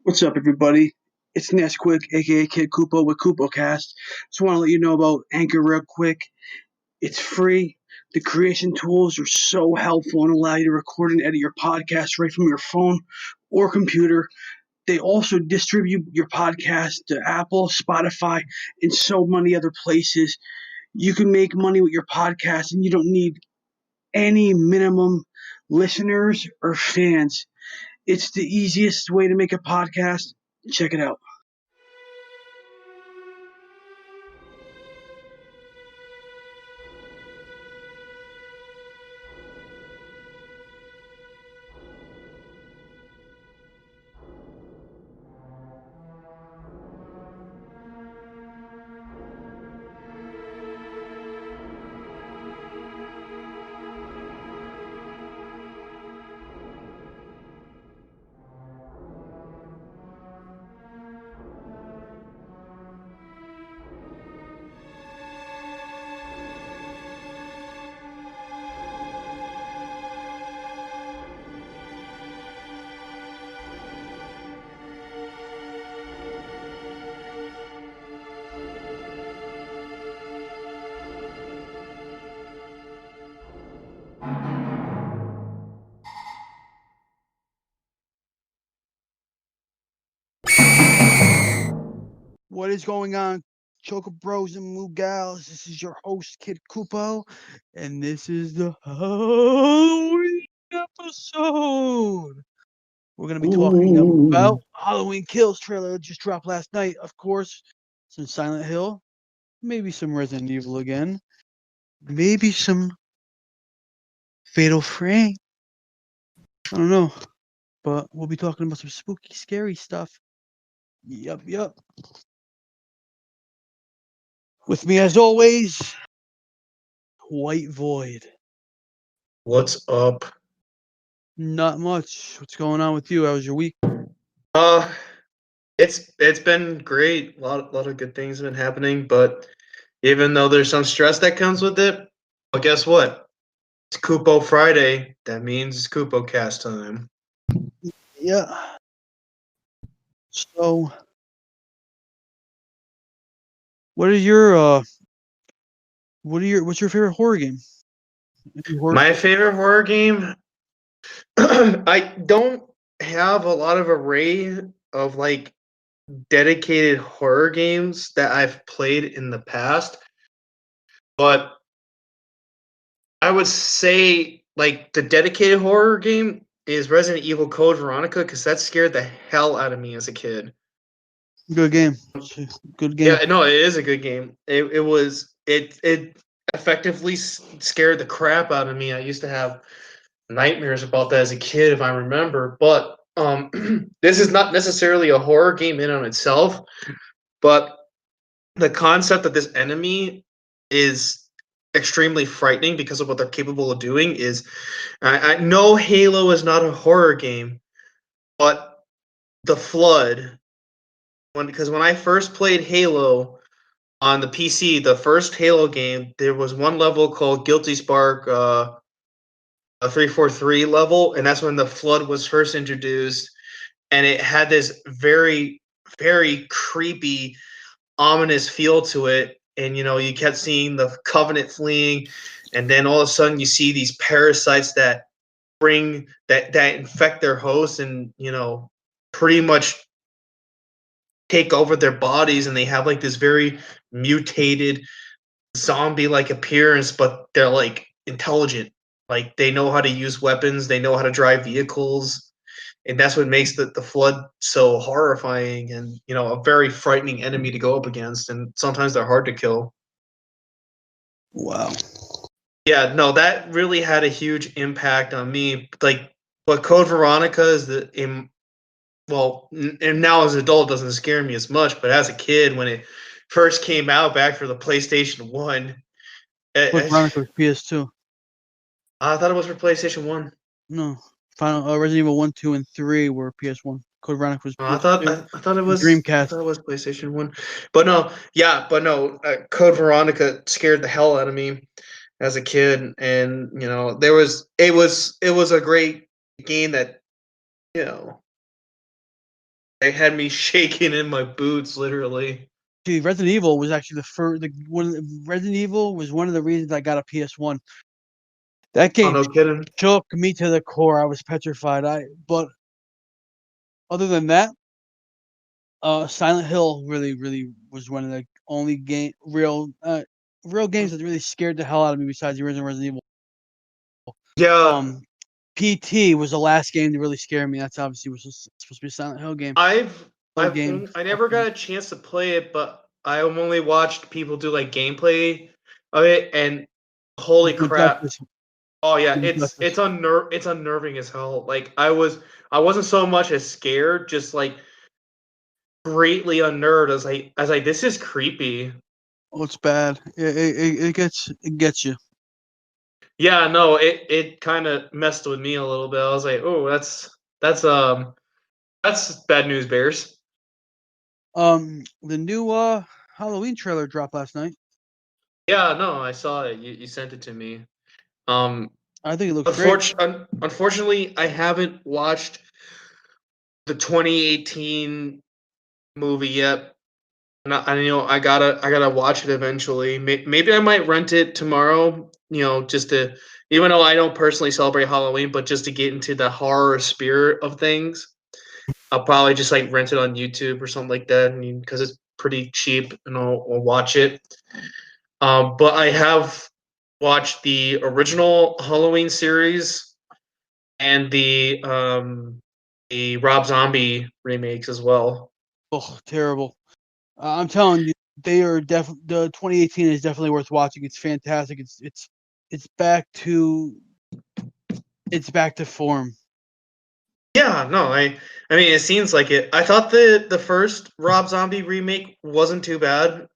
What's up, everybody? It's Nesquik, aka Kid Kupo with Kupokast. Just want to let you know about Anchor real quick. It's free. The creation tools are so helpful and allow you to record and edit your podcast right from your phone or computer. They also distribute your podcast to Apple, Spotify, and so many other places. You can make money with your podcast and you don't need any minimum listeners or fans. It's the easiest way to make a podcast. Check it out. What is going on, Choco Bros and Moo Gals? This is your host, Kid Kupo, and this is the Halloween episode. We're going to be talking about Halloween Kills trailer that just dropped last night. Of course, some Silent Hill, maybe some Resident Evil again, maybe some Fatal Frame. I don't know, but we'll be talking about some spooky, scary stuff. Yup. With me, as always, White Void. What's up? Not much. What's going on with you? How was your week? Uh it's been great. A lot of good things have been happening, but even though there's some stress that comes with it, but guess what? It's Kupo Friday. That means it's Kupokast time. Yeah. So, what's your favorite horror game? My favorite horror game, I don't have a lot of array of like dedicated horror games that I've played in the past, but I would say like the dedicated horror game is Resident Evil Code Veronica because that scared the hell out of me as a kid. Good game. Good game. Yeah, no, it is a good game. It effectively scared the crap out of me. I used to have nightmares about that as a kid, if I remember. But this is not necessarily a horror game in on itself, but the concept that this enemy is extremely frightening because of what they're capable of doing is I know Halo is not a horror game, but the Flood because when I first played Halo on the PC, the first Halo game, there was one level called Guilty Spark, a 343 level, and that's when the Flood was first introduced, and it had this very, very creepy, ominous feel to it. And you kept seeing the Covenant fleeing, and then all of a sudden you see these parasites that that infect their hosts, and pretty much take over their bodies, and they have like this very mutated zombie like appearance, but they're like intelligent. Like they know how to use weapons, they know how to drive vehicles, and that's what makes the Flood so horrifying and a very frightening enemy to go up against, and sometimes they're hard to kill. Wow. Yeah, no, that really had a huge impact on me. Like what Code Veronica is and now as an adult it doesn't scare me as much, but as a kid when it first came out back for the PlayStation 1, Code Veronica was PS2. I thought it was for PlayStation 1. No. Resident Evil 1, 2, and 3 were PS1. Code Veronica was I thought PS2. I thought it was I Dreamcast. thought it was PlayStation 1. But no, Code Veronica scared the hell out of me as a kid, and it was a great game that you know They had me shaking in my boots, literally. See, Resident Evil was actually Resident Evil was one of the reasons I got a PS1. That Oh, game no kidding. shook me to the core. I was petrified. But other than that, Silent Hill really was one of the only real games that really scared the hell out of me besides the original Resident Evil. Yeah, Um, PT was the last game to really scare me. That's obviously was supposed to be a Silent Hill game. I never got a chance to play it, but I've only watched people do like gameplay of it, and holy crap! Justice. Oh yeah, Justice. it's unnerving as hell. Like I wasn't so much as scared, just like greatly unnerved. As like this is creepy. Oh, it's bad. It gets you. Yeah, no, it kind of messed with me a little bit. I was like, oh, that's bad news, Bears. The new Halloween trailer dropped last night. Yeah, no, I saw it. You sent it to me. Um, I think it looks great. Unfortunately, I haven't watched the 2018 movie yet. And I gotta watch it eventually. Maybe I might rent it tomorrow. Just to, even though I don't personally celebrate Halloween, but just to get into the horror spirit of things. I'll probably just like rent it on YouTube or something like that. I mean, because it's pretty cheap, and I'll watch it. But I have watched the original Halloween series and the Rob Zombie remakes as well. Oh, terrible. I'm telling you, they are the 2018 is definitely worth watching. It's fantastic. It's back to form. Yeah, no, I mean it seems like it. I thought the first Rob Zombie remake wasn't too bad,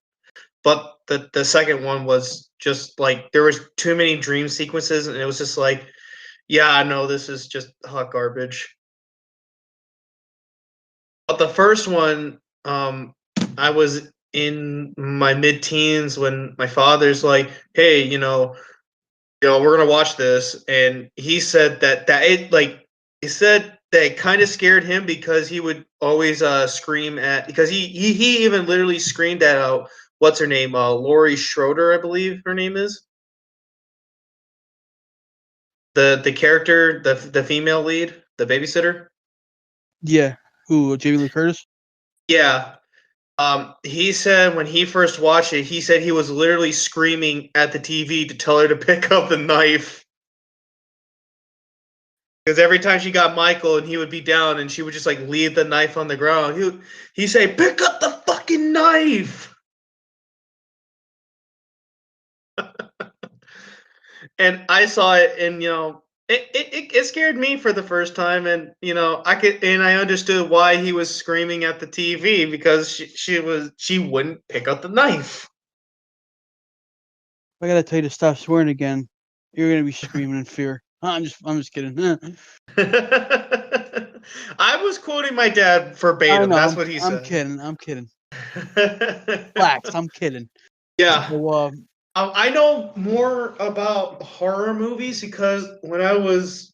but the second one was just like there was too many dream sequences, and it was just like, yeah, no, this is just hot garbage. But the first one, I was in my mid-teens when my father's like, "Hey, we're gonna watch this," and he said that it like he said that it kind of scared him because he would always scream at because he even literally screamed at what's her name, Laurie Schroeder, I believe her name is the character, the female lead, the babysitter. Yeah. Who? Jamie Lee Curtis? Yeah. He said when he first watched it, he said he was literally screaming at the TV to tell her to pick up the knife. Because every time she got Michael and he would be down and she would just like leave the knife on the ground, he'd say, "Pick up the fucking knife." And I saw it, and it scared me for the first time, and I understood why he was screaming at the TV because she wouldn't pick up the knife. I gotta tell you to stop swearing again. You're gonna be screaming in fear. I'm just kidding. I was quoting my dad I verbatim. That's know. what he I'm said. kidding. I'm kidding. Relax. I'm kidding. Yeah. So, I know more about horror movies because when I was,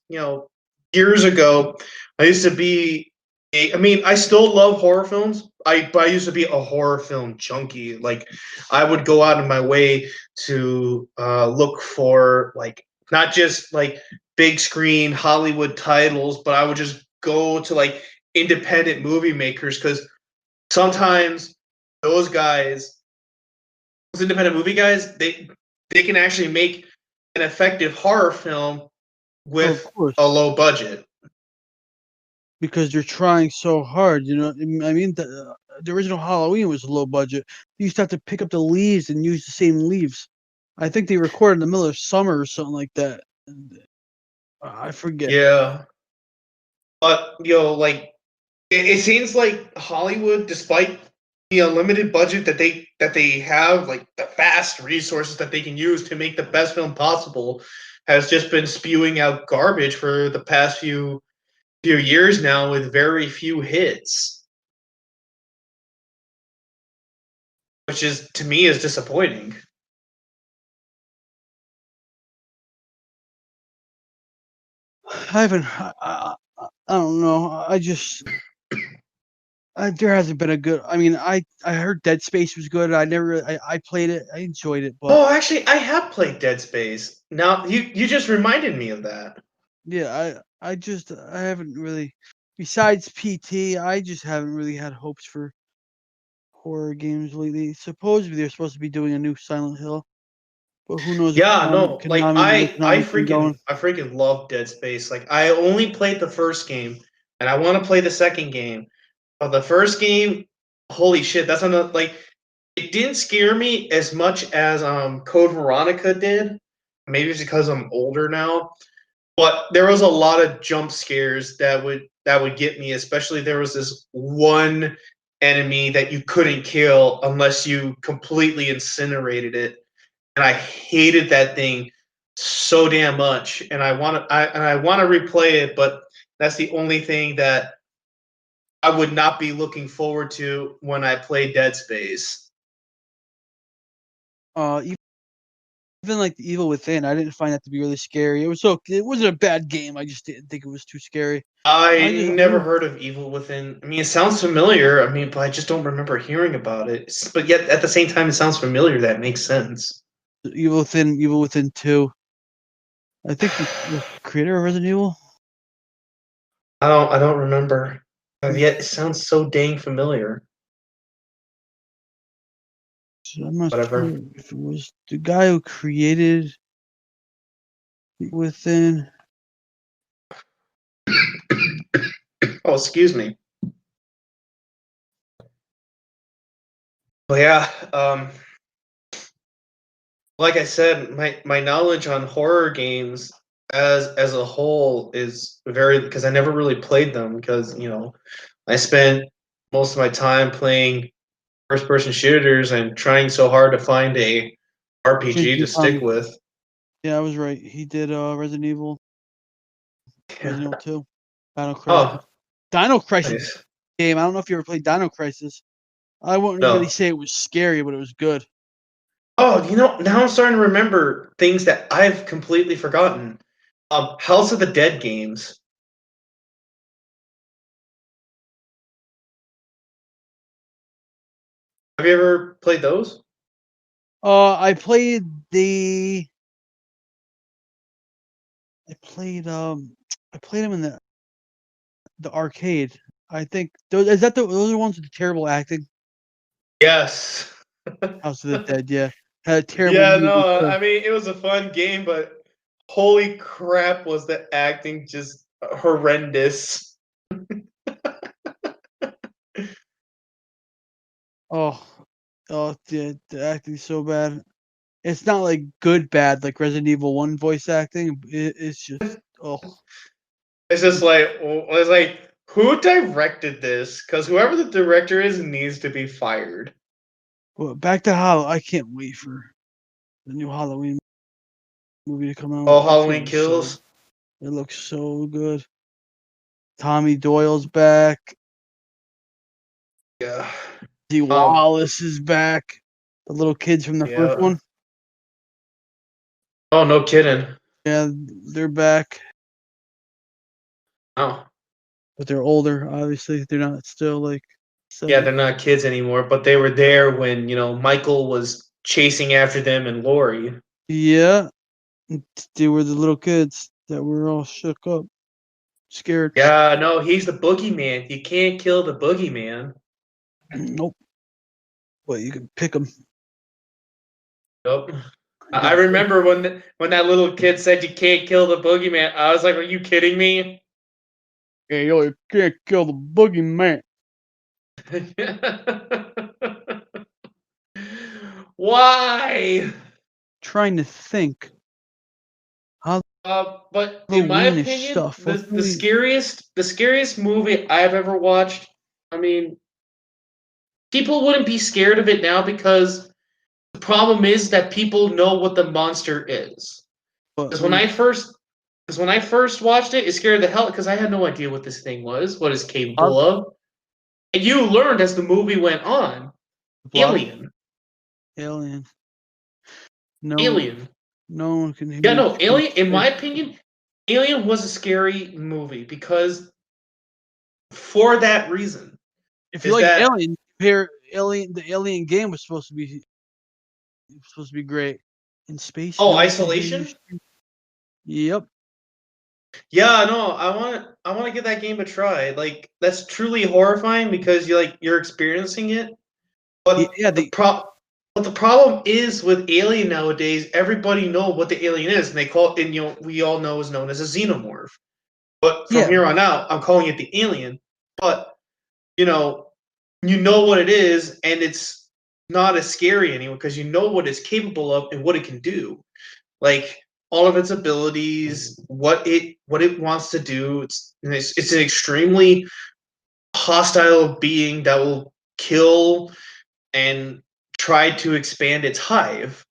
years ago, I used to be I mean, I still love horror films. But I used to be a horror film junkie. Like, I would go out of my way to look for like not just like big screen Hollywood titles, but I would just go to like independent movie makers because sometimes those guys, those independent movie guys, they can actually make an effective horror film of with course, a low budget. because you're trying so hard. I mean, the original Halloween was low budget. You used to have to pick up the leaves and use the same leaves. I think they recorded in the middle of summer or something like that. I forget. Yeah, but like it seems like Hollywood, despite the unlimited budget that they have, like the vast resources that they can use to make the best film possible, has just been spewing out garbage for the past few years now with very few hits, which is to me is disappointing. I haven't. I don't know. There hasn't been a good. I mean, I heard Dead Space was good. I never. I played it. I enjoyed it, but Oh, actually, I have played Dead Space. Now you just reminded me of that. yeah, I haven't really. Besides PT, I just haven't really had hopes for horror games lately. Supposedly they're supposed to be doing a new Silent Hill, but who knows if Yeah, no, like Konami the way Konami's been going. I freaking love Dead Space. Like I only played the first game, and I want to play the second game. But the first game, holy shit, that's another like it didn't scare me as much as Code Veronica did. Maybe it's because I'm older now. But there was a lot of jump scares that would get me, especially there was this one enemy that you couldn't kill unless you completely incinerated it. And I hated that thing so damn much. And I want to replay it, but that's the only thing that I would not be looking forward to when I play Dead Space. Even like the Evil Within, I didn't find that to be really scary. It was okay. It wasn't a bad game. I just didn't think it was too scary. I I never heard of Evil Within. I mean, it sounds familiar. I mean, but I just don't remember hearing about it. But yet, at the same time, it sounds familiar. That makes sense. Evil Within 2. I think the creator of Resident Evil. I don't remember. But yet, it sounds so dang familiar. I'm not Whatever. sure if it was the guy who created Within. Oh, excuse me. But yeah, like I said, my knowledge on horror games as a whole is very because I never really played them because I spent most of my time playing first person shooters and trying so hard to find a RPG Shinji to stick Mikami. with. Yeah, I was right. He did Resident Evil 2, Dino Crisis. Oh, Dino Crisis nice. game. I don't know if you ever played Dino Crisis. I wouldn't really No. say it was scary, but it was good. Oh, now I'm starting to remember things that I've completely forgotten. House of the Dead games. Have you ever played those? I played the. I played them in the arcade. I think those those are the ones with the terrible acting. Yes. House of the Dead, yeah, had a terrible Yeah, music no, too. I mean it was a fun game, but holy crap, was the acting just horrendous. Oh, the acting's so bad. It's not like good bad like Resident Evil 1 voice acting. It's just oh. It's like who directed this? Because whoever the director is needs to be fired. Well, back to Hollow. I can't wait for the new Halloween movie to come out. Oh, It's gonna Halloween be so. Kills. It looks so good. Tommy Doyle's back. Yeah. D. Wallace is back. The little kids from the first Yeah. one. Oh, no kidding. Yeah, they're back. Oh. But they're older, obviously. They're not still like Yeah, 7. they're not kids anymore, but they were there when, Michael was chasing after them and Lori. Yeah. They were the little kids that were all shook up, scared. Yeah, no, he's the boogeyman. You can't kill the boogeyman. Nope. But you can pick them. Nope. I remember when that little kid said you can't kill the boogeyman. I was like, "Are you kidding me?" Yeah, you can't kill the boogeyman. Why? Trying to think. But in my Halloweenish opinion, stuff. What can we the scariest movie I've ever watched. I mean, people wouldn't be scared of it now because the problem is that people know what the monster is. but Because when I first watched it, it scared the hell because I had no idea what this thing was, what it's capable of. And you learned as the movie went on. Alien. Alien. No, Alien. no one can. Yeah, no, Alien. In my opinion, Alien was a scary movie because for that reason. if you Is like that Alien, compare Alien. The Alien game was supposed to be great. In space, oh no one can hear you. Isolation? Yep. Yeah, no, I want to give that game a try. Like that's truly horrifying because you're experiencing it. But Yeah. the problem is with Alien nowadays, everybody know what the alien is, and they call it, and we all know is known as a xenomorph. But from Yeah. here on out, I'm calling it the alien. But you know, you know what it is, and it's not as scary anymore because you know what it's capable of and what it can do. Like all of its abilities, what it wants to do. It's an extremely hostile being that will kill and try to expand its hive.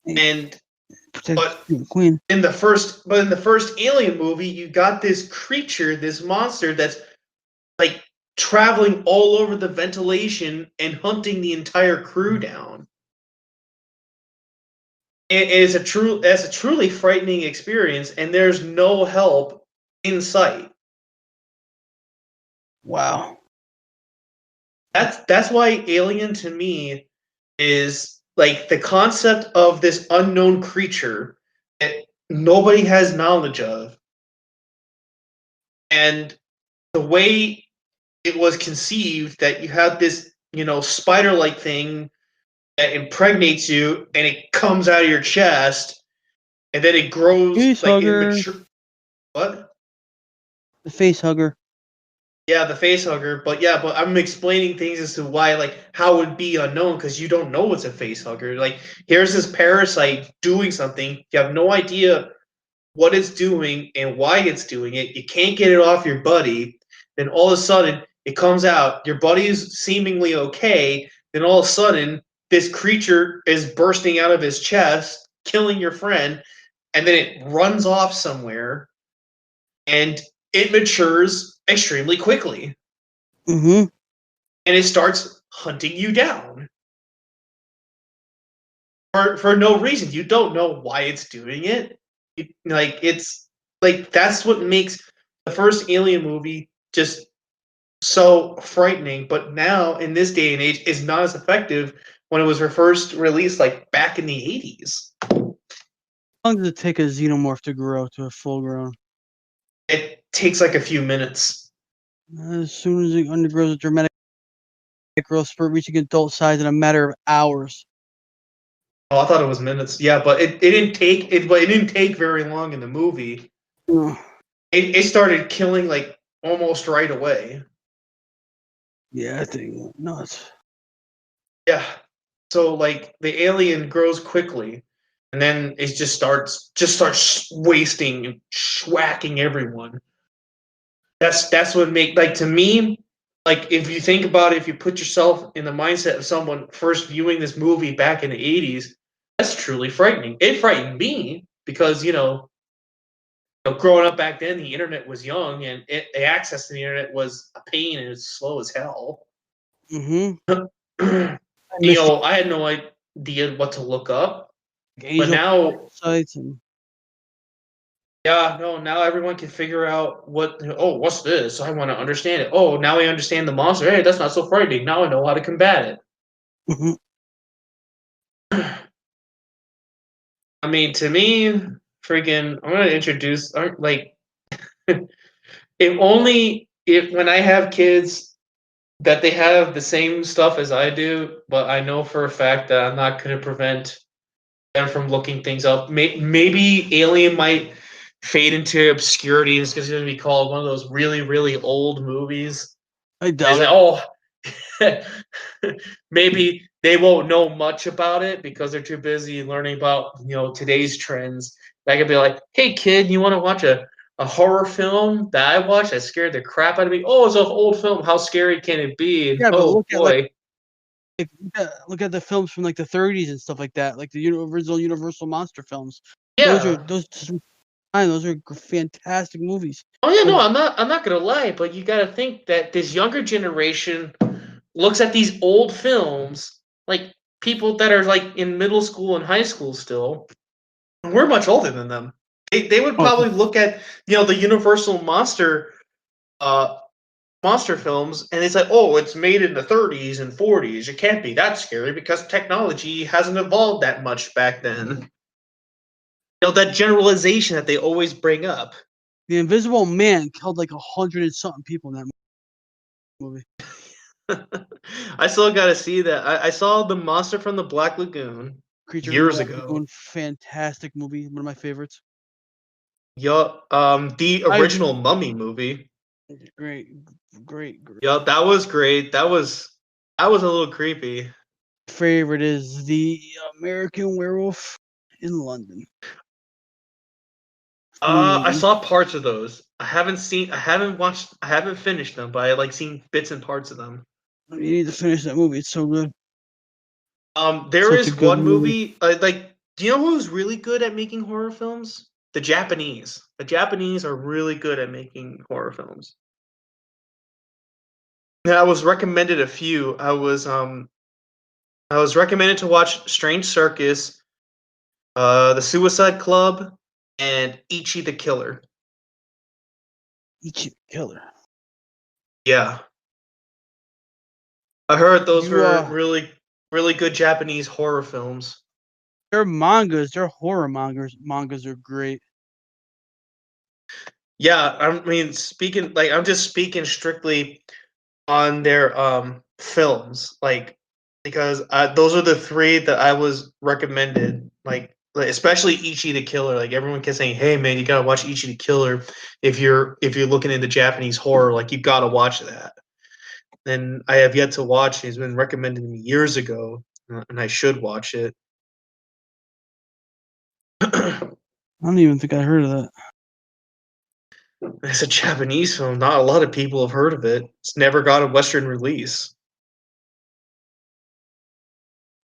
And Protect but the Queen. in the first Alien movie, you got this creature, this monster that's like traveling all over the ventilation and hunting the entire crew down. It's a truly frightening experience, and there's no help in sight. Wow. That's why Alien to me is like the concept of this unknown creature that nobody has knowledge of, and the way it was conceived that you have this spider-like thing that impregnates you and it comes out of your chest and then it grows Face like in hugger. mature. What? The face hugger. Yeah, the face hugger. But yeah, but I'm explaining things as to why, like, how it would be unknown because you don't know it's a face hugger. Like, here's this parasite doing something. You have no idea what it's doing and why it's doing it. You can't get it off your buddy. Then all of a sudden, it comes out. Your buddy is seemingly okay. Then all of a sudden, this creature is bursting out of his chest, killing your friend, and then it runs off somewhere, and it matures extremely quickly, Mm-hmm. and it starts hunting you down for no reason. You don't know why it's doing it. It's like that's what makes the first Alien movie just so frightening. But now in this day and age, is not as effective when it was first released, like back in the 80s. How long does it take a xenomorph to grow to a full grown? It takes like a few minutes. As soon as it undergoes a dramatic growth spurt, reaching adult size in a matter of hours. Oh, I thought it was minutes. Yeah, but it didn't take it. But it didn't take very long in the movie. Ugh. It started killing like almost right away. Yeah, I think nuts. Yeah. So like the alien grows quickly, and then it just starts wasting and schwacking everyone. That's what make like to me, like if you think about it, if you put yourself in the mindset of someone first viewing this movie back in the 80s, that's truly frightening. It frightened me because growing up back then, the internet was young and access to the internet was a pain and it's slow as hell. Mm-hmm. I You missed know, I had no idea what to look up. But angel now, sites and yeah, no, now everyone can figure out what's this? I want to understand it. Oh, now I understand the monster. Hey, that's not so frightening. Now I know how to combat it. mm-hmm. I mean, to me, freaking, I'm gonna introduce like if when I have kids that they have the same stuff as I do, but I know for a fact that I'm not gonna prevent them from looking things up. Maybe Alien might fade into obscurity. It's going to be called one of those really, really old movies. I It's doubt like, it. oh, maybe they won't know much about it because they're too busy learning about today's trends. I could be like, hey kid, you want to watch a horror film that I watched that scared the crap out of me? Oh, it's an old film. How scary can it be? And Yeah, but oh boy. look at the films from like the 30s and stuff like that, like the original Universal monster films. Yeah. Those are fantastic movies. Oh yeah, no, Like, I'm not gonna lie, but you gotta think that this younger generation looks at these old films, like people that are like in middle school and high school still, and we're much older than them. They would oh, probably look at the Universal uh monster films, and it's like, oh, it's made in the 30s and 40s. It can't be that scary because technology hasn't evolved that much back then. That generalization that they always bring up. The Invisible Man killed like 100 and something people in that movie. I still got to see that. I saw The Monster from the Black Lagoon Creature from the years Black ago. Lagoon, fantastic movie, one of my favorites. Yeah, the original Mummy movie. Great. Yeah, that was great. That was a little creepy. Favorite is The American Werewolf in London. I saw parts of those. I haven't finished them, but I like seen bits and parts of them. You need to finish that movie. It's so good. There Such a is good one movie. Do you know who's really good at making horror films? The Japanese. The Japanese are really good at making horror films. Yeah, I was recommended a few. I was recommended to watch Strange Circus, The Suicide Club, and Ichi the Killer. Ichi the Killer. Yeah. I heard those You, were really, really good Japanese horror films. Their mangas, their horror mangas are great. Yeah, I mean, I'm just speaking strictly on their films, like because those are the three that I was recommended, like especially Ichi the Killer. Like everyone kept saying, "Hey man, you gotta watch Ichi the Killer if you're looking into Japanese horror. Like you gotta watch that." And I have yet to watch it. It's been recommended to me years ago, and I should watch it. I don't even think I heard of that. It's a Japanese film. Not a lot of people have heard of it. It's never got a Western release.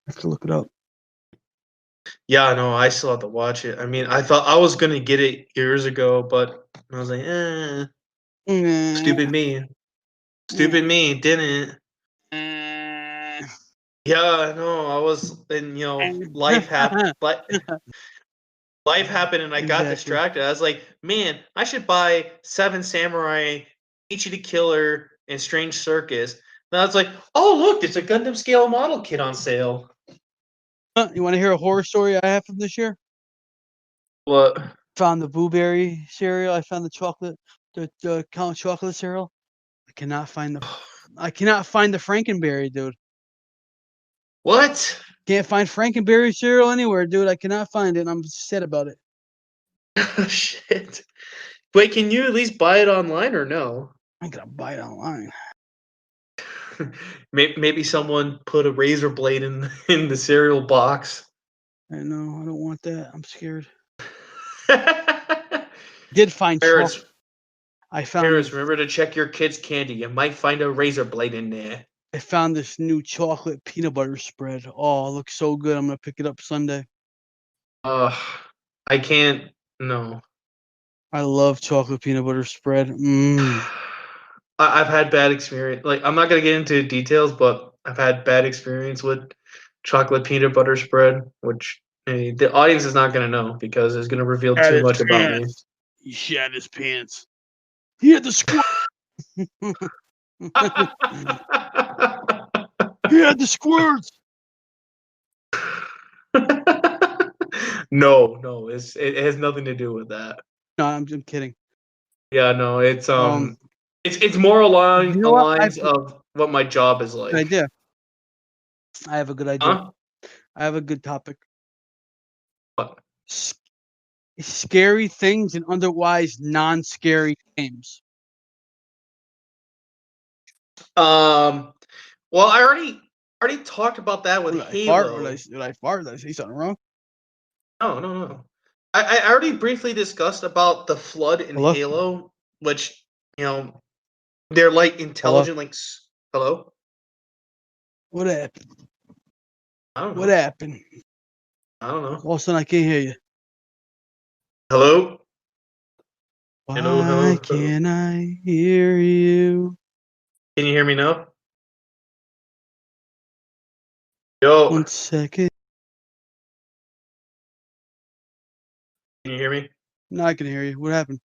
I have to look it up. Yeah, no, I still have to watch it. I mean, I thought I was gonna get it years ago, but I was like, stupid me. Stupid me, didn't. Yeah, no, I was, and life happened. Life happened, and I got Exactly. distracted. I was like, man, I should buy Seven Samurai, Ichi the Killer, and Strange Circus. And I was like, oh look, there's a Gundam scale model kit on sale. You want to hear a horror story I have from this year? What? Found the blueberry cereal. I found the Count Chocolate cereal. I cannot find the Frankenberry, dude. What? Can't find Frankenberry cereal anywhere, dude. I cannot find it, and I'm sad about it. Shit. Wait, can you at least buy it online or no? I'm gonna buy it online. Maybe someone put a razor blade in the cereal box. I know. I don't want that. I'm scared. Did find Parents, chocolate. I found parents, remember to check your kids' candy. You might find a razor blade in there. I found this new chocolate peanut butter spread. Oh, it looks so good. I'm gonna pick it up Sunday. I can't. No. I love chocolate peanut butter spread. I've had bad experience. Like I'm not gonna get into details, but I've had bad experience with chocolate peanut butter spread, which the audience is not gonna know because it's gonna reveal too much about me. He shat his pants. He had the squirt. He had the squirts. No, it has nothing to do with that. No, I'm kidding. Yeah, no, it's more along the lines of what my job is like. Idea. I have a good idea. Huh? I have a good topic. What? Scary things and otherwise non-scary games. Well, I already talked about that with Halo. Did I fart? Did I say something wrong? No. I already briefly discussed about the flood in Hello? Halo, which they're like intelligent links. Hello? What happened? I don't know. What happened? I don't know. All of a sudden, I can't hear you. Hello? Why can't I hear you? Can you hear me now? Yo. 1 second. Can you hear me? No, I can hear you. What happened?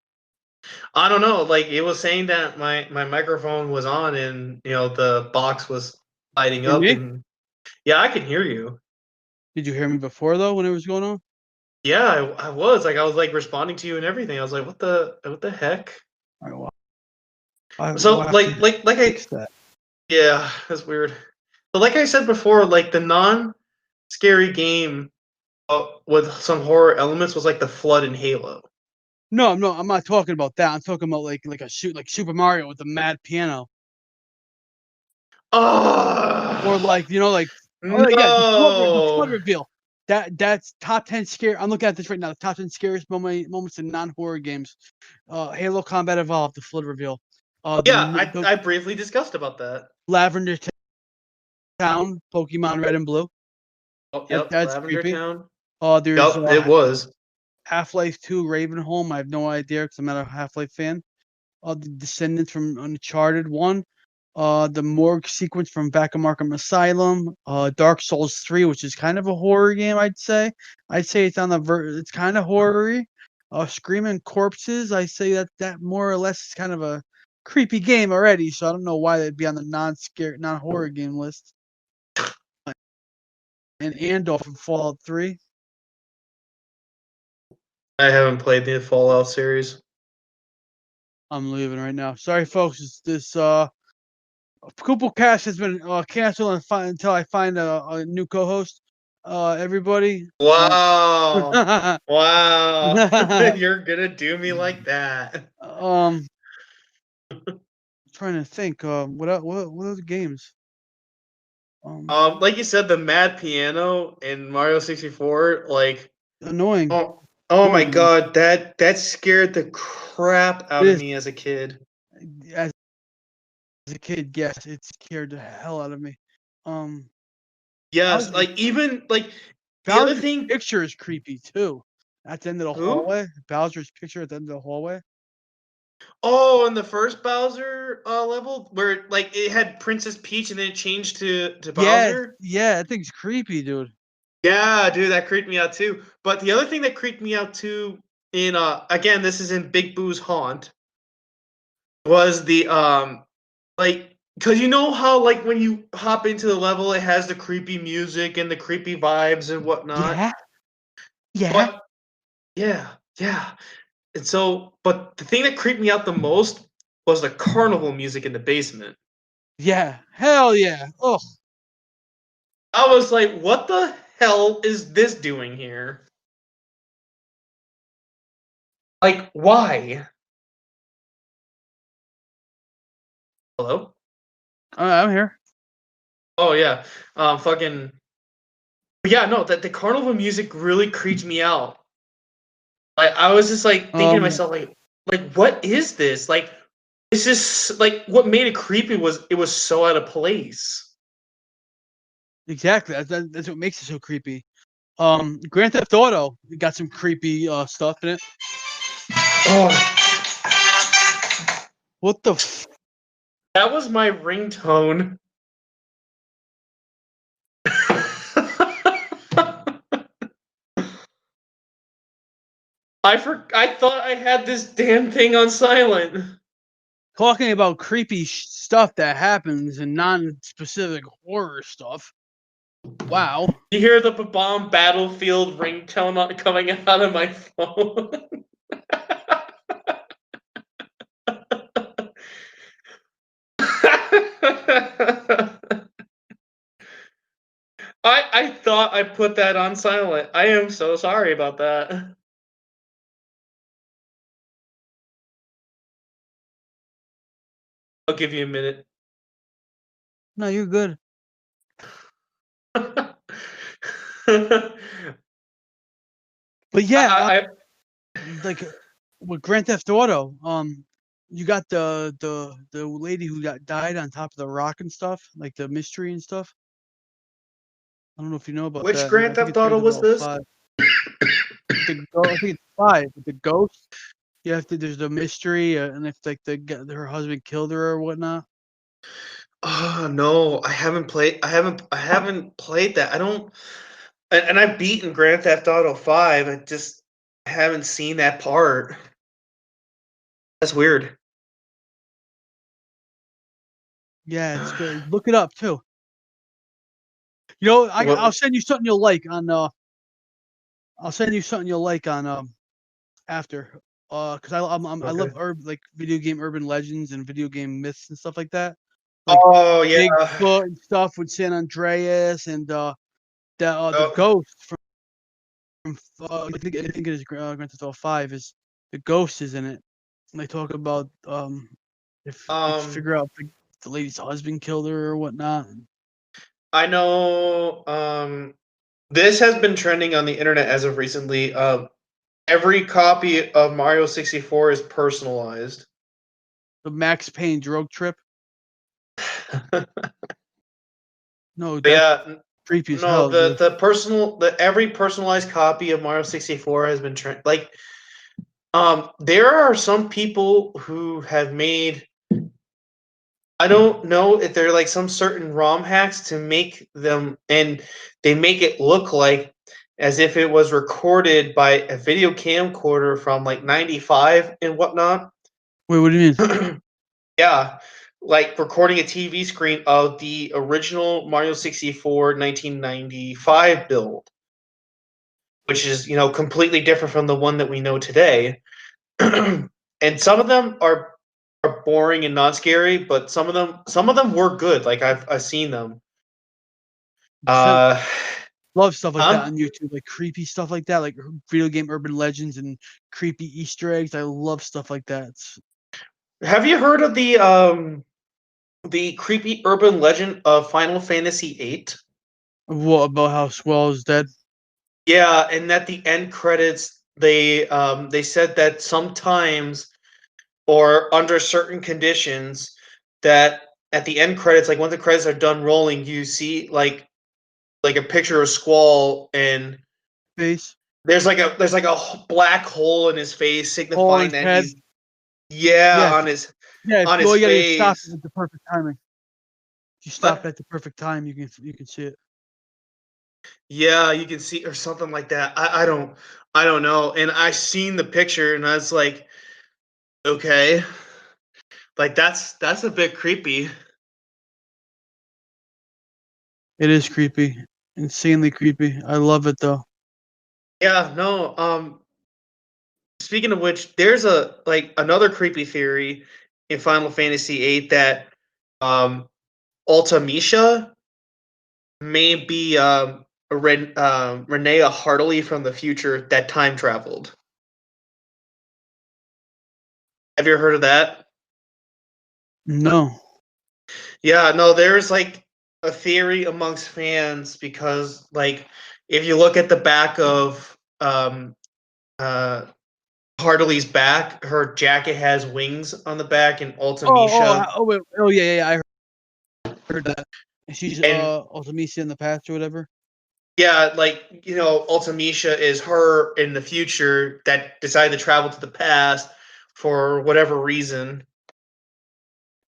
I don't know. Like it was saying that my microphone was on and the box was lighting Hear up me? and yeah, I can hear you. Did you hear me before though when it was going on? Yeah, I was like I was like responding to you and everything. I was like, what the heck? All right, well, I So will have to like I fix that. yeah, that's weird. But like I said before, like the non-scary game with some horror elements was like the flood in Halo. No, I'm not talking about that. I'm talking about like Super Mario with the mad piano, or Oh the flood no! reveal. That's top 10 scare. I'm looking at this right now. The top 10 scariest moments in non-horror games. Halo Combat Evolved, the flood reveal. Yeah, The I briefly discussed about that. Lavender Town, Pokemon Red and Blue. Oh, yep, That's Lavender creepy. Town. There's Yep, it was. Half-Life 2 Ravenholm. I have no idea because I'm not a Half-Life fan. The Descendants from Uncharted 1. The morgue sequence from back of Arkham Asylum. Dark Souls 3, which is kind of a horror game, I'd say. I'd say it's on it's kind of horror-y. Screaming Corpses. I say that more or less is kind of a creepy game already, so I don't know why they'd be on the non-horror game list. And Andor from Fallout 3. I haven't played the Fallout series. I'm leaving right now. Sorry, folks. This Kupokast has been canceled until I find a new co-host. Everybody. Wow. Um, Wow. You're gonna do me like that. trying to think. What other games? Like you said, the Mad Piano in Mario 64, like Annoying. oh my Annoying to me. god, that scared the crap out It of is me as a kid. as a kid. Yes, it scared the hell out of me. Um, Yes, Bowser's, like even like the other Bowser's thing. picture is creepy too. At the end of the Who? hallway, Bowser's picture at the end of the hallway. Oh, in the first Bowser level where like it had Princess Peach and then it changed to Yeah, Bowser. yeah, that thing's creepy, dude. Yeah, dude, that creeped me out too. But the other thing that creeped me out too in again, this is in Big Boo's Haunt, was the like because you know how like when you hop into the level it has the creepy music and the creepy vibes and whatnot. Yeah, yeah, But yeah, yeah. And so but the thing that creeped me out the most was the carnival music in the basement. yeah. Hell yeah. Oh, I was like, what the hell is this doing here? Like, why? Hello? I'm here. Oh yeah. Fucking yeah, no, that the carnival music really creeped me out. Like I was just like thinking to Um, myself, like what is this? Like this is like what made it creepy was it was so out of place. exactly. That's what makes it so creepy. Grand Theft Auto got some creepy stuff in it. Oh, What the? that was my ringtone. I thought I had this damn thing on silent. Talking about creepy stuff that happens and non-specific horror stuff. Wow. You hear the bomb battlefield ringtone coming out of my phone. I thought I put that on silent. I am so sorry about that. I'll give you a minute. No, you're good. But yeah, I like with Grand Theft Auto, you got the lady who died on top of the rock and stuff, like the mystery and stuff. I don't know if you know about which that. Grand I think Theft it's Grand Auto Theft was Auto this? 5. I think it's 5 with the ghost. You have to. There's the mystery, and if like her husband killed her or whatnot. Oh no, I haven't played. I haven't played that. I don't. And I've beaten Grand Theft Auto 5. I just haven't seen that part. That's weird. Yeah, it's good. Look it up too. You know, I'll What? send you something you'll like on. I'll send you something you'll like on after. Cause I love Okay. like video game urban legends and video game myths and stuff like that. Like Oh yeah. Bigfoot and stuff with San Andreas and the Oh, ghost from I think it is Grand Theft Auto 5 is the ghost is in it. And they talk about if you um, figure out the lady's husband killed her or whatnot. I know. This has been trending on the internet as of recently. Every copy of Mario 64 is personalized. The Max Payne drug trip. No, that's Yeah, creepy as no, hell, dude. the every personalized copy of Mario 64 has been like there are some people who have made, I don't know if they're like some certain ROM hacks to make them, and they make it look like as if it was recorded by a video camcorder from like 95 and whatnot. Wait, what do you mean? Yeah, like recording a TV screen of the original Mario 64 1995 build, which is, completely different from the one that we know today. And some of them are boring and not scary, but some of them were good. Like I've seen them. 100%. Uh, Love stuff like that um, on YouTube, like creepy stuff like that, like video game urban legends and creepy Easter eggs. I love stuff like that. have you heard of the creepy urban legend of Final Fantasy VIII? What about how Swell is dead? Yeah, and at the end credits, they said that sometimes or under certain conditions that at the end credits, like when the credits are done rolling, you see like a picture of Squall, and Face, there's like a black hole in his face, hole in signifying his that head. he's, yeah, Yeah, on his yeah. If on all his you gotta do is stop face. it at the perfect timing. If you stop But at the perfect time, you can see it. yeah, you can see or something like that. I don't know. And I seen the picture and I was like, okay, like that's a bit creepy. It is creepy, insanely creepy. I love it though. Yeah, no. Speaking of which, there's another creepy theory in Final Fantasy VIII that um Ultimecia may be Renea Hartley from the future that time traveled. Have you ever heard of that? No. Yeah, no, there's like a theory amongst fans because like if you look at the back of uh Hartley's back, her jacket has wings on the back, and Ultimecia Wait, oh yeah, yeah, I heard that. She's and Ultimisia in the past or whatever. yeah, like Ultimecia is her in the future that decided to travel to the past for whatever reason.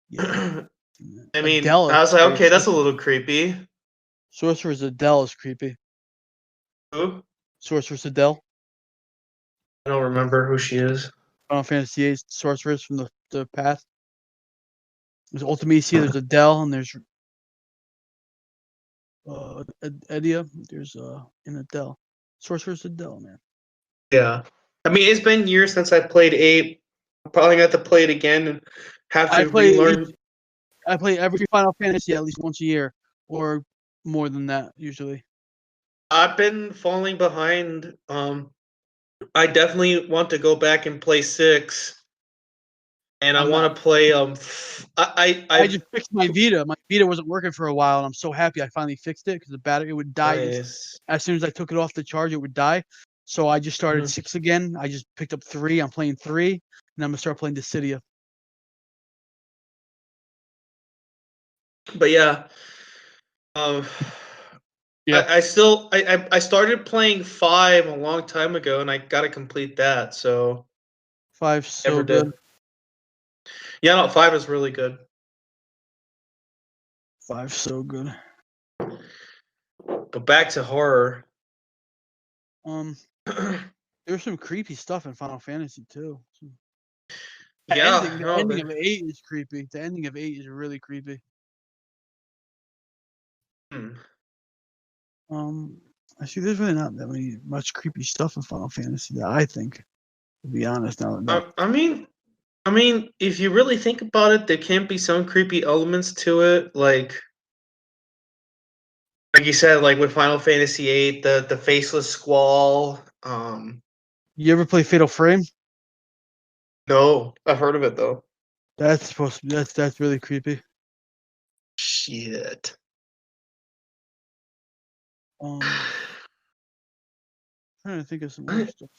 Yeah. I mean, Adele is I was like, scary. okay, that's a little creepy. Sorceress Adele is creepy. Who? Sorceress Adele. I don't remember who she is. Final Fantasy VIII sorceress from the past. There's Ultimisia, there's Adele, and there's Edia. There's an Adele. Sorceress Adele, man. Yeah, I mean, it's been years since I played eight. I'm probably gonna have to play it again and have I to play relearn. I play every Final Fantasy at least once a year, or more than that usually. I've been falling behind. I definitely want to go back and play six, and I I'm not. want to play. I I've just fixed my Vita. My Vita wasn't working for a while, and I'm so happy I finally fixed it because the battery would die nice. as soon as I took it off the charge. It would die. So I just started Mhm. six again. I just picked up three. I'm playing three, and I'm gonna start playing Dissidia. But yeah, um, Yeah, I started playing five a long time ago, and I got to complete that. So five's never so did. good. Yeah, no, five is really good. Five's so good. But back to horror. Um, there's some creepy stuff in Final Fantasy too. Yeah, The no, ending of 8 is creepy. The ending of 8 is really creepy. hmm. Actually, there's really not that much creepy stuff in Final Fantasy that I think, to be honest. Now, I mean, if you really think about it, there can be some creepy elements to it, like you said, like with Final Fantasy VIII, the faceless squall. You ever play Fatal Frame? No, I've heard of it though. That's supposed to be that's really creepy. Shit. Um, trying to think of some more stuff.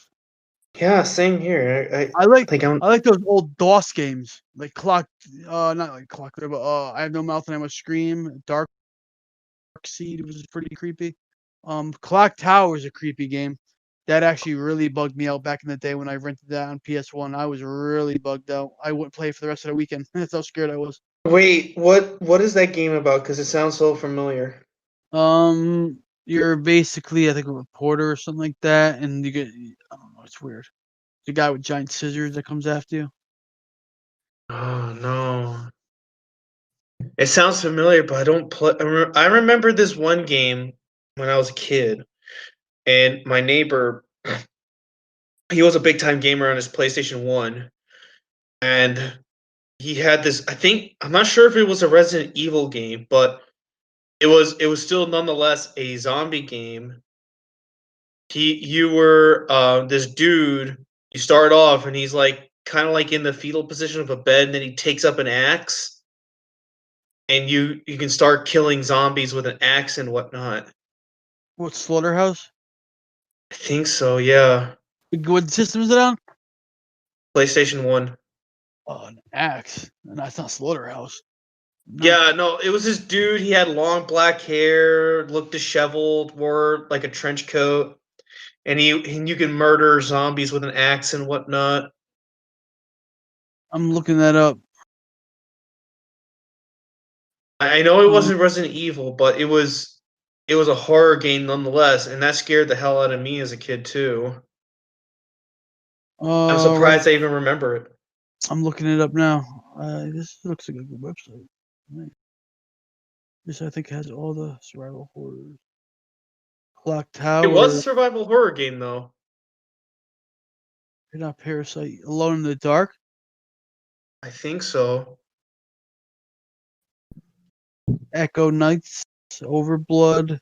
Yeah, same here. I like Like I'm. I like those old DOS games, like Clock, not like Clock, but I Have No Mouth and I Must Scream. Dark Seed was pretty creepy. Clock Tower is a creepy game. That actually really bugged me out back in the day when I rented that on PS1. I was really bugged out. I wouldn't play it for the rest of the weekend. That's how scared I was. Wait, what is that game about? Because it sounds so familiar. You're basically, I think, a reporter or something like that, and you get, I don't know, it's weird. The guy with giant scissors that comes after you. Oh no. It sounds familiar, but I don't play. I remember this one game when I was a kid, and my neighbor, he was a big time gamer on his PlayStation 1, and he had this. I think I'm not sure if it was a Resident Evil game, but it was still nonetheless a zombie game. You were this dude. You start off, and he's like kind of like in the fetal position of a bed, and then he takes up an axe, and you can start killing zombies with an axe and whatnot. What Slaughterhouse? I think so, yeah. What system is it on? PlayStation 1. Oh, an axe. And that's not Slaughterhouse. Not Yeah, no, it was this dude. He had long black hair, looked disheveled, wore like a trench coat, and you can murder zombies with an axe and whatnot. I'm looking that up. I know it Um, wasn't Resident Evil, but it was a horror game nonetheless, and that scared the hell out of me as a kid too. I'm surprised I even remember it. I'm looking it up now. This looks like a good website. Right. This, I think, has all the survival horrors. Clock It was Tower. a survival horror game though. You're not Parasite. Alone in the Dark. I think so. Echo Nights. Overblood.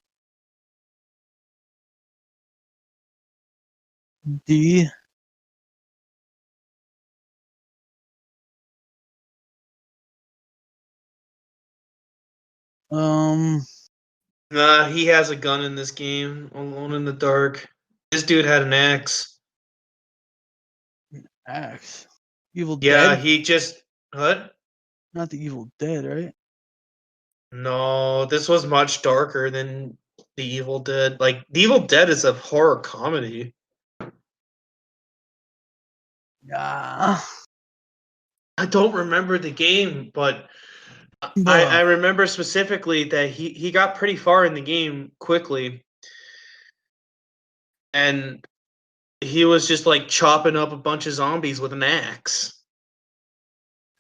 D. Um, Nah, he has a gun in this game, Alone in the Dark. This dude had an axe. Axe. Evil Yeah, Dead. he just what? Not the Evil Dead, right? No, this was much darker than The Evil Dead. Like The Evil Dead is a horror comedy. Yeah. I don't remember the game, but I But remember specifically that he got pretty far in the game quickly, and he was just like chopping up a bunch of zombies with an axe.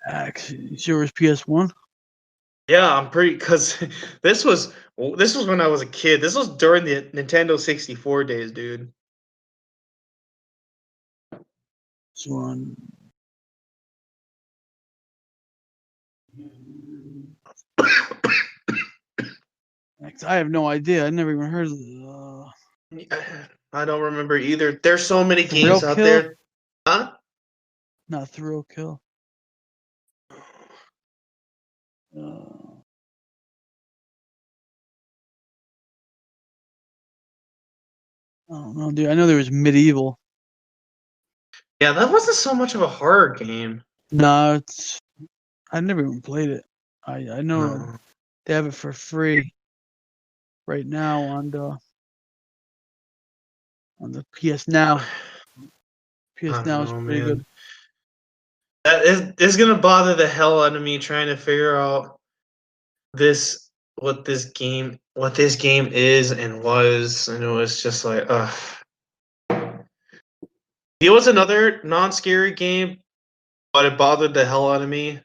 Axe. It's yours PS1. Yeah, I'm pretty because this was when I was a kid. This was during the Nintendo 64 days, dude. So on. I have no idea. I never even heard of I don't remember either. There's so many Thrill games out Kill. there. Huh? Not Thrill Kill. Uh, I don't know, dude. I know there was Medieval. Yeah, that wasn't so much of a horror game. No, it's. I never even played it. I know No. they have it for free right now on the PS Now. I PS don't Now is know, pretty good. man. That is gonna bother the hell out of me trying to figure out this what this game is and was, and it was just like, ugh. It was another non-scary game but it bothered the hell out of me.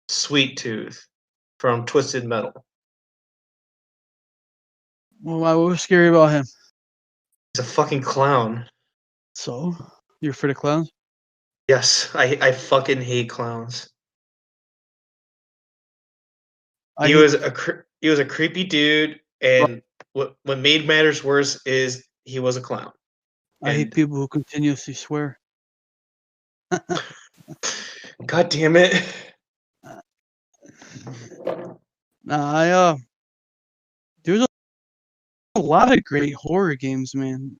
Sweet Tooth from Twisted Metal. Well, what was scary about him? He's a fucking clown. So, you're afraid of clowns? Yes, I fucking hate clowns. I He hate was a creepy dude, and what made matters worse is he was a clown. I hate And people who continuously swear. God damn it. There's a lot of great horror games, man.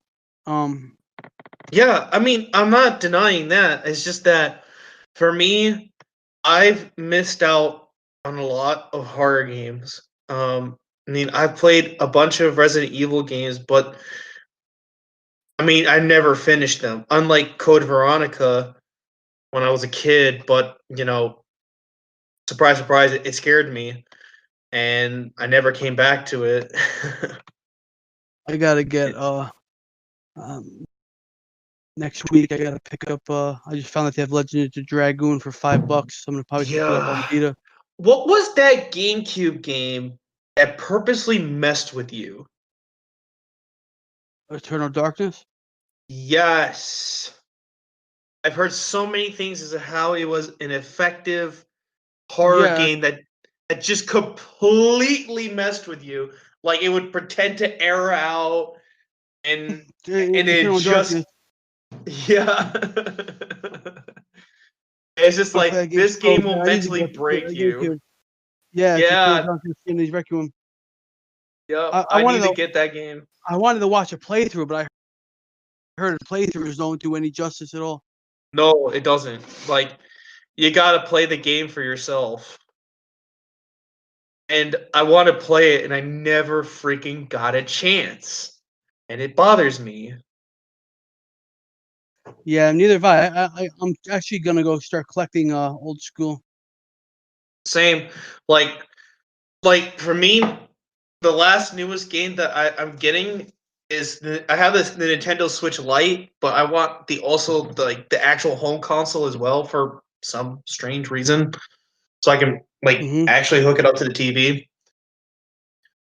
Yeah, I mean, I'm not denying that. It's just that for me, I've missed out on a lot of horror games. I mean, I've played a bunch of Resident Evil games, but I mean, I never finished them. Unlike Code Veronica when I was a kid, but surprise, surprise, it scared me, and I never came back to it. I gotta get um next week. I gotta pick up. I just found that they have Legend of the Dragoon for $5. So I'm gonna probably pick it up on Yeah. Vita. What was that GameCube game that purposely messed with you? Eternal Darkness. Yes. I've heard so many things as to how it was an effective horror Yeah, game that just completely messed with you. Like it would pretend to air out and it Eternal just Darkness. yeah. It's just I play that like game this so game will bad. I need to mentally get break a you. GameCube. Yeah, it's Eternal Yeah, Darkness Series Requiem. yep. I I wanted need to to. get that game. I wanted to watch a playthrough, but I heard playthroughs don't do any justice at all. No, it doesn't. Like you gotta play the game for yourself. And I want to play it, and I never freaking got a chance, and it bothers me. Yeah, neither have I'm actually gonna go start collecting old school. Same, like for me, the last newest game that I'm getting is I have the Nintendo Switch Lite, but I want the actual home console as well for some strange reason, so I can Hmm actually hook it up to the TV.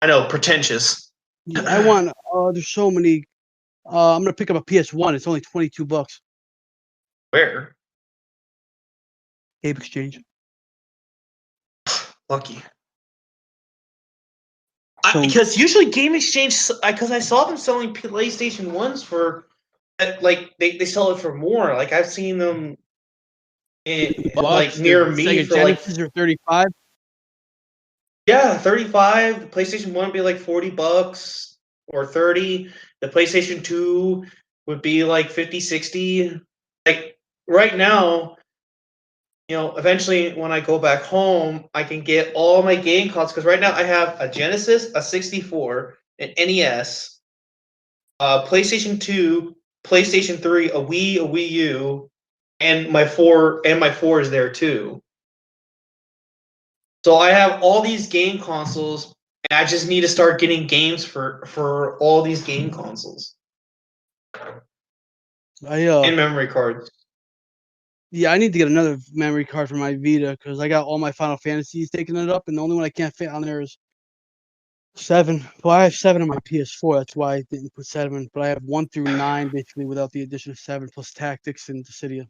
I know, pretentious. Yeah, I want. There's so many. I'm gonna pick up a PS1. It's only $22. Where? Ape Exchange. Lucky. So Because usually Game Exchange, because I saw them selling PlayStation ones for, like they sell it for more. Like I've seen them like bucks. The near me Sega for like Genesis are 35. 35. The PlayStation one would be like $40 or 30. The PlayStation 2 would be like 50, 60. Like right now, eventually when I go back home, I can get all my game consoles because right now I have a Genesis, a 64, an NES, PlayStation 2, PlayStation 3, a Wii U, and my four is there too. So I have all these game consoles, and I just need to start getting games for all these game consoles I and memory cards. Yeah, I need to get another memory card for my Vita because I got all my Final Fantasies taking it up, and the only one I can't fit on there is 7. Well, I have 7 on my PS4. That's why I didn't put 7. But I have 1 through 9 basically without the addition of 7 plus Tactics and Dissidia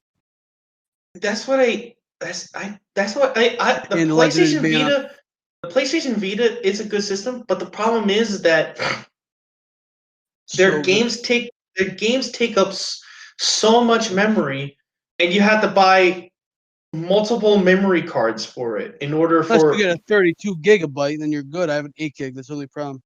That's what I. That's what I. and the Legend of Mana. The PlayStation Vita is a good system, but the problem is that their So good. games take their games take up so much memory, and you have to buy multiple memory cards for it in order Unless you for. get a 32 gigabyte, then you're good. I have an 8 gig. That's the only problem.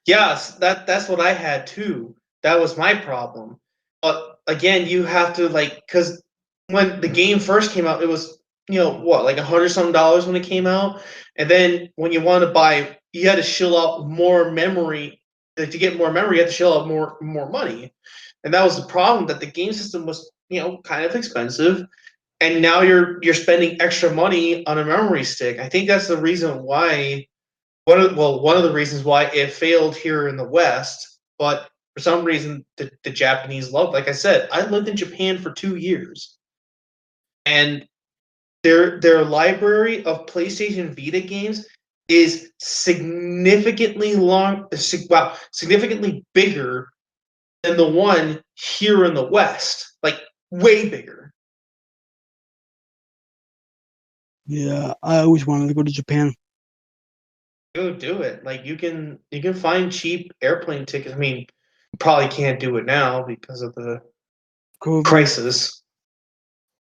Yes, that's what I had too. That was my problem. But again, you have to because when the game first came out, it was what like $100 when it came out, and then when you want to buy, you had to shell out more memory. Like, to get more memory, you had to shell out more money, and that was the problem. That the game system was kind of expensive, and now you're spending extra money on a memory stick. I think that's the reason why one of the reasons why it failed here in the West, but for some reason the Japanese loved. Like I said, I lived in Japan for 2 years, and their library of PlayStation Vita games is significantly significantly bigger than the one here in the West, like way bigger. Yeah, I always wanted to go to Japan. Go do it. Like you can find cheap airplane tickets. I mean, you probably can't do it now because of the COVID. crisis.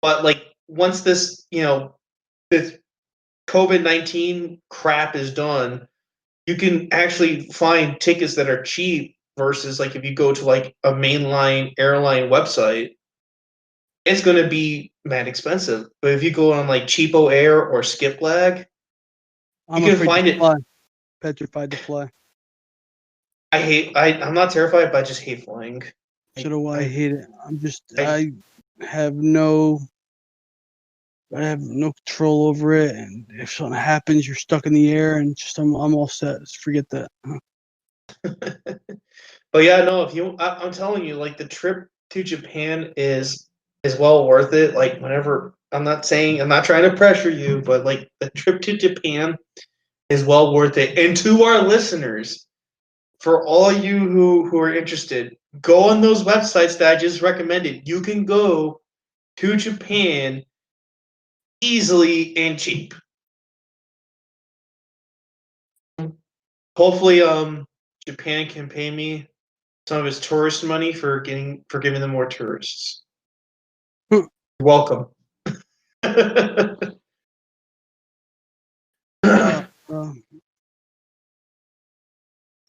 But like once this, this COVID-19 crap is done, you can actually find tickets that are cheap versus like if you go to like a mainline airline website, it's going to be mad expensive. But if you go on like Cheapo Air or Skiplag, I'm you can afraid find to it. fly. Petrified to fly. I'm not terrified, but I just hate flying. So do I hate it. I have no I have no control over it, and if something happens, you're stuck in the air, and just I'm all set. Just forget that. But yeah, no. I'm telling you, like the trip to Japan is well worth it. Like whenever I'm not trying to pressure you, but like the trip to Japan is well worth it. And to our listeners, for all you who are interested, go on those websites that I just recommended. You can go to Japan easily and cheap. Hopefully, Japan can pay me some of his tourist money for giving them more tourists. You're welcome.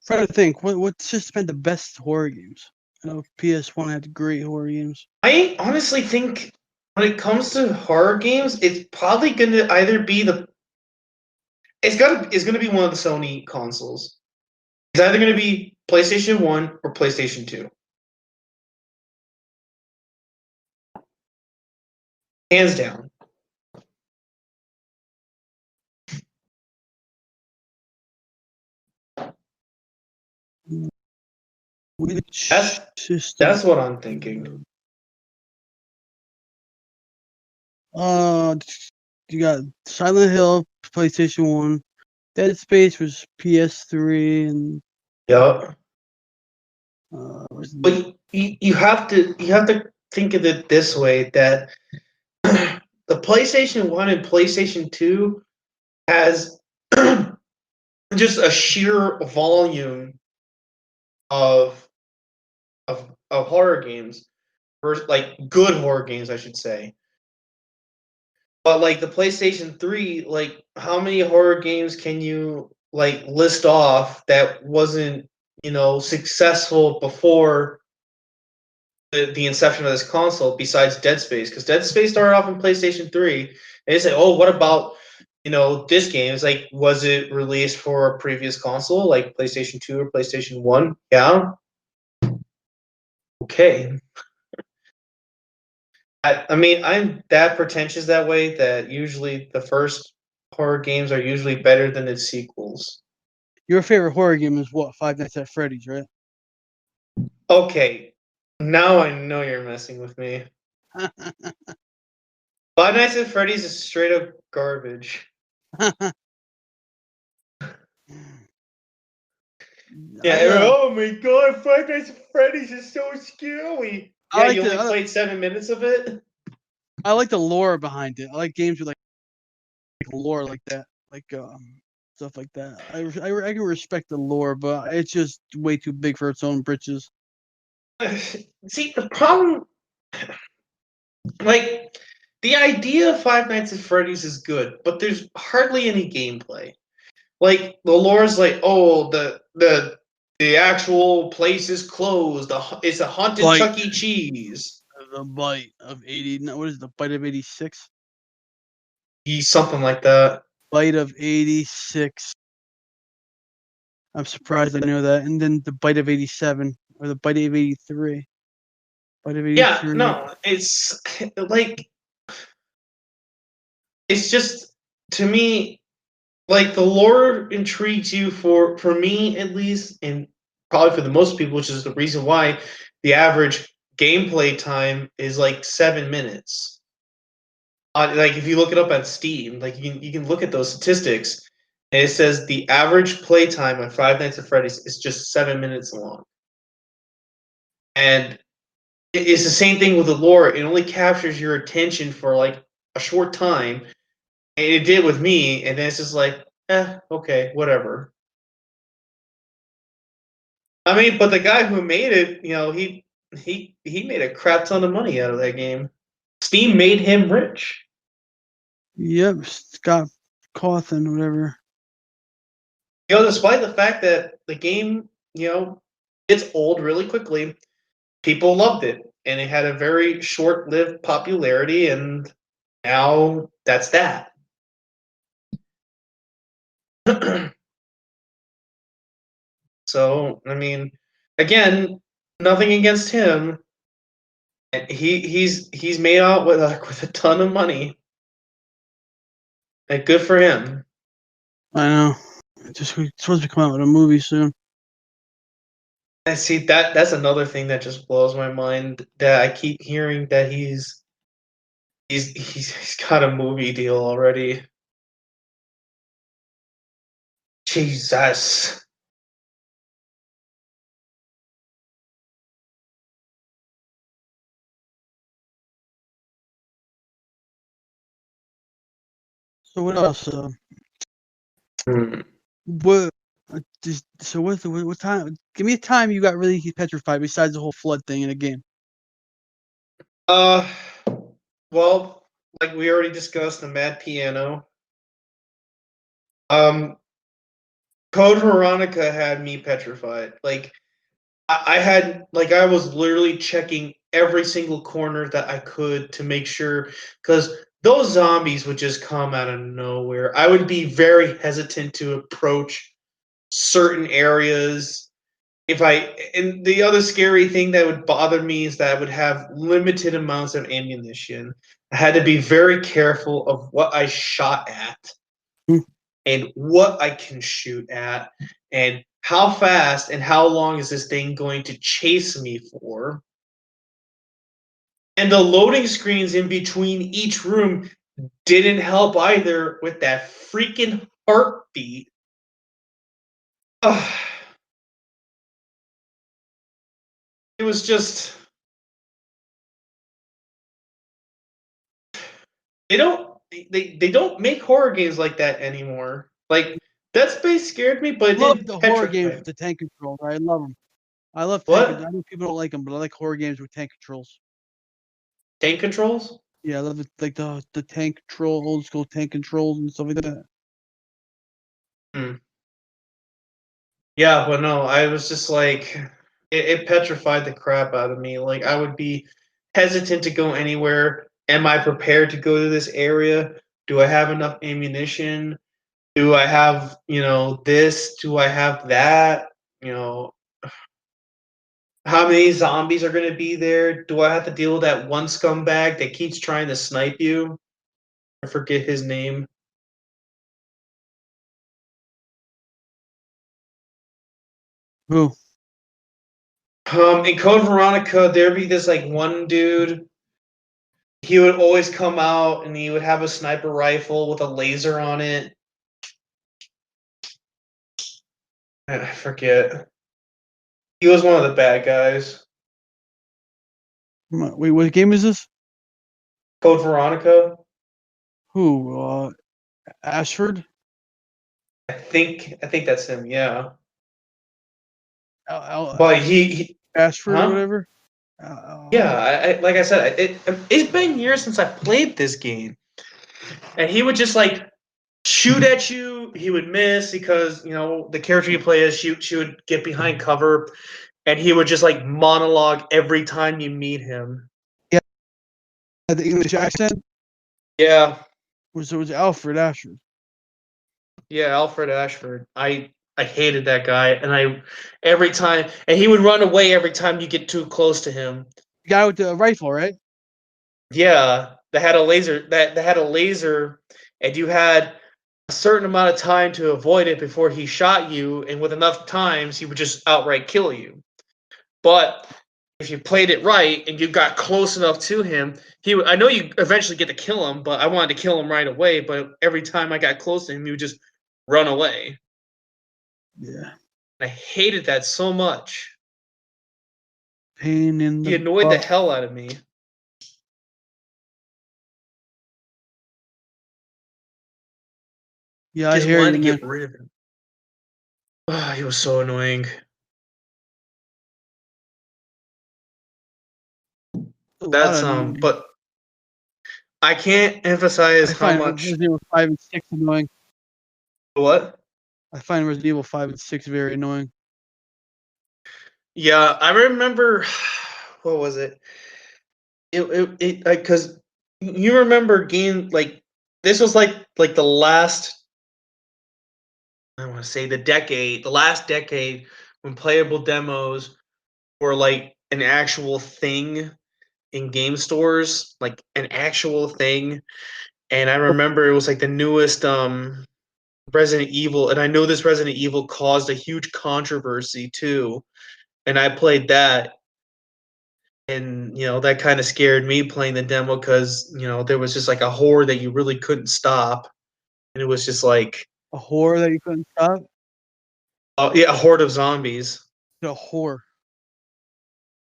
Trying to think, what's just been the best horror games? I know PS1 had great horror games. I honestly think when it comes to horror games, it's probably gonna either be it's gonna be one of the Sony consoles. It's either gonna be PlayStation 1 or PlayStation 2. Hands down. Which That's what I'm thinking. You got Silent Hill, PlayStation 1. Dead Space was PS3, and Yeah. But you have to think of it this way that the PlayStation 1 and PlayStation 2 has just a sheer volume of of horror games, versus like good horror games, I should say. But like the PlayStation 3, like how many horror games can you like list off that wasn't, successful before the inception of this console besides Dead Space? Because Dead Space started off in PlayStation 3, and they say, oh, what about this game? It's like, was it released for a previous console like PlayStation 2 or PlayStation 1? Yeah. Okay. I mean, I'm that pretentious that way that usually the first horror games are usually better than its sequels. Your favorite horror game is what? Five Nights at Freddy's, right? Okay, now I know you're messing with me. Five Nights at Freddy's is straight up garbage. Yeah. Oh my god, Five Nights at Freddy's is so scary. Yeah, you only played 7 minutes of it. I like the lore behind it. I like games with like lore like that, like stuff like that. I can respect the lore, but it's just way too big for its own britches. See, the problem, like, the idea of Five Nights at Freddy's is good, but there's hardly any gameplay. Like the lore is like, oh, the actual place is closed. It's a haunted Chuck E. Cheese. The bite of 80. No, what is it, the bite of 86? Something like that. Bite of 86. I'm surprised I know that. And then the bite of 87 or the bite of 83. Bite of 83. Yeah, no, it's like it's just to me like the lore intrigues you for me at least, and probably for the most people, which is the reason why the average gameplay time is like 7 minutes. Like if you look it up on Steam, like you can look at those statistics, and it says the average playtime on Five Nights at Freddy's is just 7 minutes long, and it's the same thing with the lore. It only captures your attention for like a short time, and it did with me. And then it's just like, okay, whatever. I mean, but the guy who made it, he made a crap ton of money out of that game. Steam made him rich. Yep, Scott Cawthon, whatever. Despite the fact that the game, gets old really quickly, people loved it, and it had a very short-lived popularity, and now that's that. So, I mean, again, nothing against him. He's made out with a ton of money, and good for him. I know. We're supposed to come out with a movie soon. I see that's another thing that just blows my mind. That I keep hearing that he's got a movie deal already. Jesus. So what else? What? What time? Give me a time you got really petrified besides the whole flood thing in a game. Well, like we already discussed, the Mad Piano. Code Veronica had me petrified. Like I was literally checking every single corner that I could to make sure, because those zombies would just come out of nowhere. I would be very hesitant to approach certain areas. And the other scary thing that would bother me is that I would have limited amounts of ammunition. I had to be very careful of what I shot at and what I can shoot at and how fast and how long is this thing going to chase me for. And the loading screens in between each room didn't help either with that freaking heartbeat. Ugh. It was just they don't make horror games like that anymore. Like Dead Space scared me, but I it love didn't the horror games petrify with me. the tank controls. I love them. I love tank. What? I know people don't like them, but I like horror games with tank controls. Tank controls? Yeah, I love the tank control, old school tank controls and stuff like that. Hmm. Yeah, but no, I was just like, it petrified the crap out of me. Like, I would be hesitant to go anywhere. Am I prepared to go to this area? Do I have enough ammunition? Do I have, this? Do I have that? You know, how many zombies are going to be there? Do I have to deal with that one scumbag that keeps trying to snipe you? I forget his name. Who? In Code Veronica, there'd be this like one dude. He would always come out and he would have a sniper rifle with a laser on it. I forget. He was one of the bad guys. Wait, what game is this? Code Veronica. Who? Ashford? I think that's him. Yeah, Al, but he Ashford or huh? whatever? Yeah, like I said, it's been years since I played this game, and he would just like shoot at you. He would miss because the character you play as she would get behind cover, and he would just like monologue every time you meet him. Yeah, the English accent Yeah, was Alfred Ashford. yeah, Alfred Ashford. I hated that guy, and every time, and he would run away every time you get too close to him. The guy with the rifle, right? Yeah, that had a laser. That had a laser, and you had a certain amount of time to avoid it before he shot you, and with enough times, he would just outright kill you. But if you played it right and you got close enough to him, I know you eventually get to kill him, but I wanted to kill him right away. But every time I got close to him, he would just run away. Yeah. I hated that so much. Pain in He the annoyed the butt. hell out of me. Yeah, I Just hear wanted you, to man. get rid of him. Oh, he was so annoying. A lot That's of annoying. but I can't emphasize I how find much Resident Evil 5 and 6 annoying. what. I find Resident Evil 5 and 6 very annoying. Yeah, I remember. What was it? It because you remember game like this was like the last. I want to say the last decade when playable demos were like an actual thing in game stores, like an actual thing. And I remember it was like the newest Resident Evil, and I know this Resident Evil caused a huge controversy too. And I played that, and that kind of scared me playing the demo because there was just like a horde that you really couldn't stop, and it was just like, A whore that you couldn't stop? oh yeah, a horde of zombies. A whore.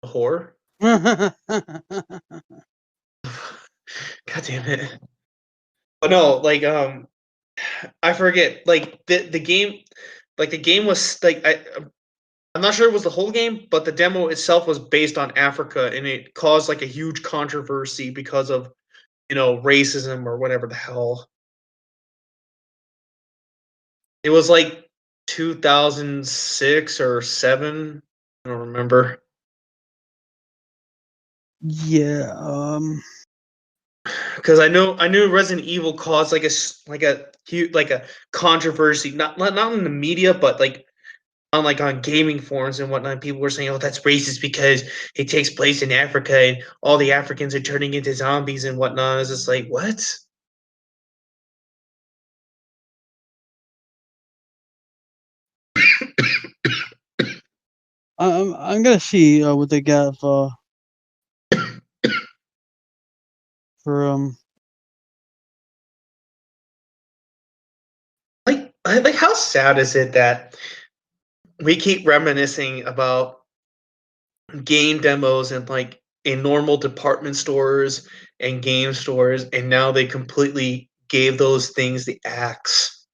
A horde? Yeah, God damn it! But no, like I forget. Like the game, like the game was like I'm not sure it was the whole game, but the demo itself was based on Africa, and it caused like a huge controversy because of racism or whatever the hell. It was like 2006 or 7. I don't remember. Because I knew Resident Evil caused like a huge like a controversy, not in the media, but like on gaming forums and whatnot. People were saying, "Oh, that's racist because it takes place in Africa and all the Africans are turning into zombies and whatnot." It's just like, what? I'm gonna see what they got for Like how sad is it that we keep reminiscing about game demos and like in normal department stores and game stores, and now they completely gave those things the axe.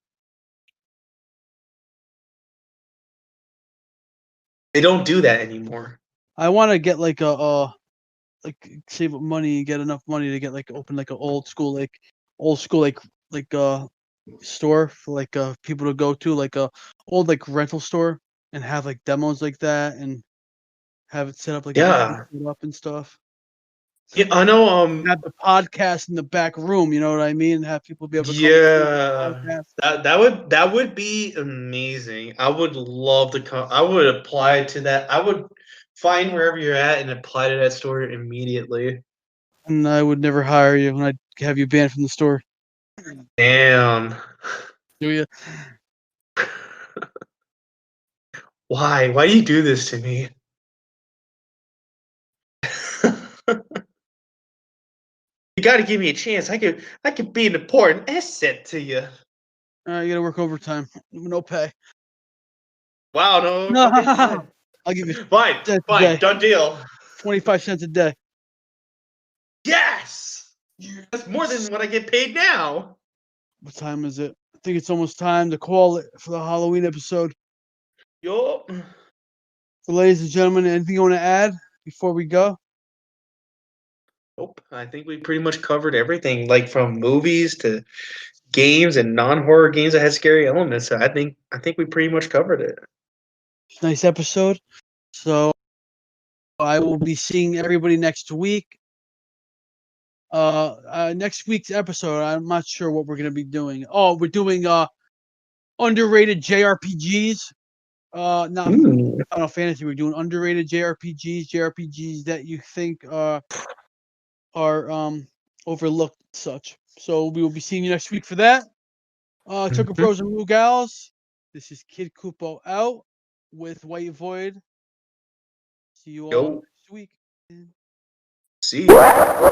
They don't do that anymore. I want to get like like save up money and get enough money to get like open like an old school like store for like people to go to, like a old like rental store, and have like demos like that, and have it set up like everything Yeah, set up and stuff. yeah, I know. Have the podcast in the back room, you know what I mean? Have people be able to come through the Yeah, podcast. that would be amazing. I would love to come. I would apply to that. I would find wherever you're at and apply to that store immediately. And I would never hire you, and I'd have you banned from the store. Damn. Do you? Why? Why do you do this to me? You got to give me a chance. I could be an important asset to you. You gotta work overtime. No pay. Wow, no. No, Okay, fine. I'll give you Fine, cents a fine. day, Done deal. 25 cents a day. Yes. That's more than what I get paid now. What time is it? I think it's almost time to call it for the Halloween episode. Yup. So, ladies and gentlemen, anything you want to add before we go? Nope. I think we pretty much covered everything, like from movies to games and non-horror games that had scary elements. So I think we pretty much covered it. Nice episode. So I will be seeing everybody next week. Next week's episode, I'm not sure what we're gonna be doing. Oh, we're doing underrated JRPGs. Not Ooh. Final Fantasy. We're doing underrated JRPGs that you think are overlooked and such. So we will be seeing you next week for that. Tucker Mhm. Bros and Moo Gals. This is Kid Kupo out with White Void. See you all Yo. next week. See ya.